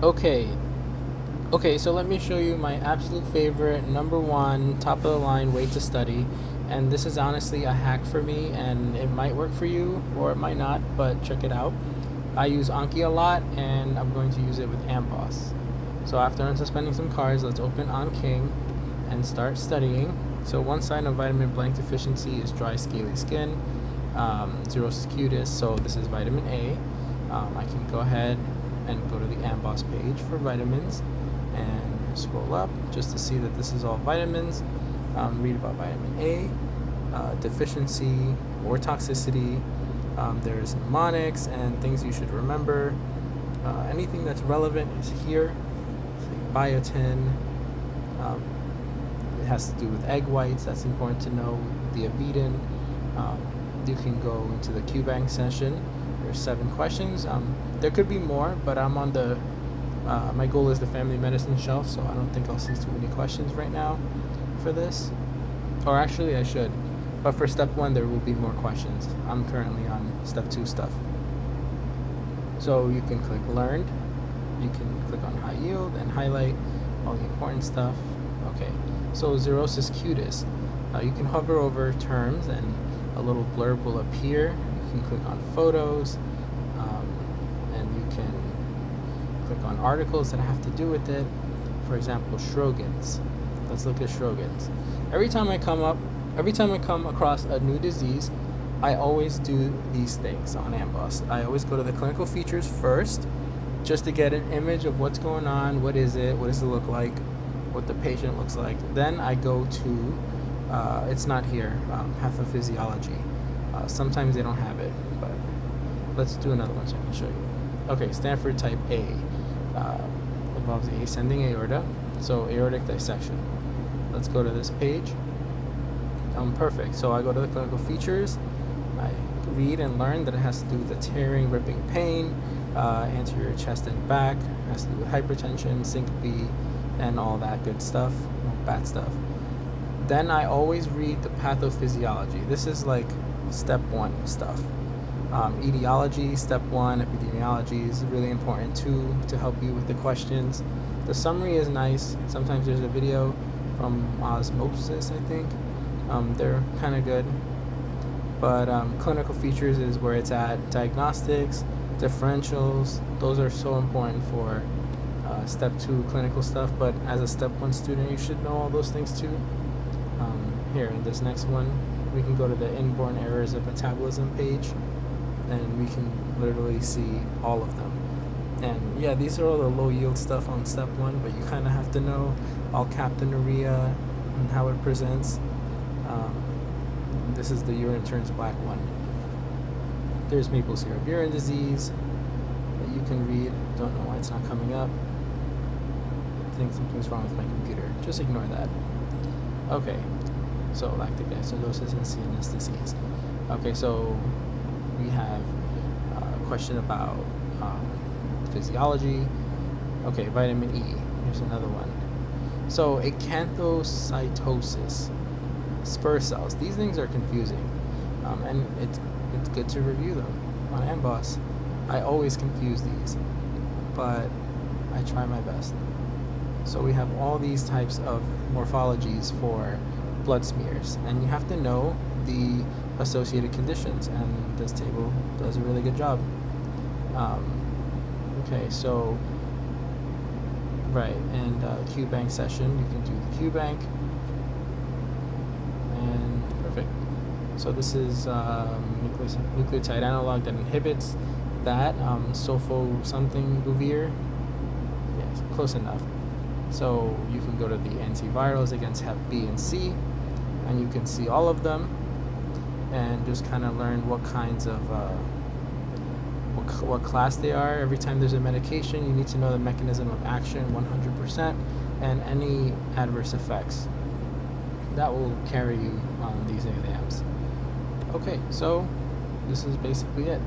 Okay, okay, so let me show you my absolute favorite, number one, top of the line way to study. And this is honestly a hack for me, and it might work for you or it might not, but check it out. I use Anki a lot, and I'm going to use it with AMBOSS. So after unsuspending some cards, let's open on King and start studying. So one sign of vitamin blank deficiency is dry, scaly skin, xerosis cutis, so this is vitamin A. I can go ahead and go to the AMBOSS page for vitamins and scroll up just to see that this is all vitamins. Read about vitamin A, deficiency or toxicity. There's mnemonics and things you should remember. Anything that's relevant is here. Biotin. It has to do with egg whites. That's important to know. The Avidin. You can go into the QBank session. There's 7 questions. There could be more, but I'm on the my goal is the family medicine shelf, so I don't think I'll see too many questions right now for this. Or actually I should. But for step 1 there will be more questions. I'm currently on step 2 stuff. So you can click learned. You can click on high yield and highlight all the important stuff. Okay, so xerosis cutis. You can hover over terms and a little blurb will appear. You can click on photos, and you can click on articles that have to do with it. For example, Sjogren's. Let's look at Sjogren's. Every time I come across a new disease, I always do these things on AMBOSS. I always go to the clinical features first, just to get an image of what's going on, what is it, what does it look like, what the patient looks like. Then I go to, it's not here, pathophysiology. Sometimes they don't have it, but let's do another one so I can show you. Okay, Stanford type A involves the ascending aorta, so aortic dissection. Let's go to this page. Perfect. So I go to the clinical features. I read and learn that it has to do with the tearing, ripping pain, anterior chest and back. It has to do with hypertension, syncope, and all that good stuff, bad stuff. Then I always read the pathophysiology. This is like step 1 stuff. Etiology, step 1, epidemiology is really important too to help you with the questions. The summary is nice. Sometimes there's a video from Osmosis, I think. They're kind of good. But clinical features is where it's at. Diagnostics, differentials, those are so important for step 2 clinical stuff. But as a step 1 student, you should know all those things too. Here, in this next one, we can go to the inborn errors of metabolism page, and we can literally see all of them. And yeah, these are all the low yield stuff on step 1, but you kind of have to know all captainuria and how it presents. This is the urine turns black one. There's maple syrup urine disease that you can read. Don't know why it's not coming up. I think something's wrong with my computer. Just ignore that. Okay, so lactic acidosis and CNS disease. Okay, so we have a question about physiology. Okay, vitamin E. Here's another one. So acanthocytosis, spur cells. These things are confusing, and it's good to review them on AMBOSS. I always confuse these, but I try my best. So we have all these types of morphologies for blood smears, and you have to know the associated conditions, and this table does a really good job. Okay, so right, and QBank session, you can do the QBank, and perfect. So this is nucleotide analog that inhibits that, sulfo something Buvir. Yes, close enough. So you can go to the antivirals against Hep B and C, and you can see all of them, and just kind of learn what kinds of what class they are. Every time there's a medication, you need to know the mechanism of action 100% and any adverse effects. That will carry you on these exams. Okay, so this is basically it.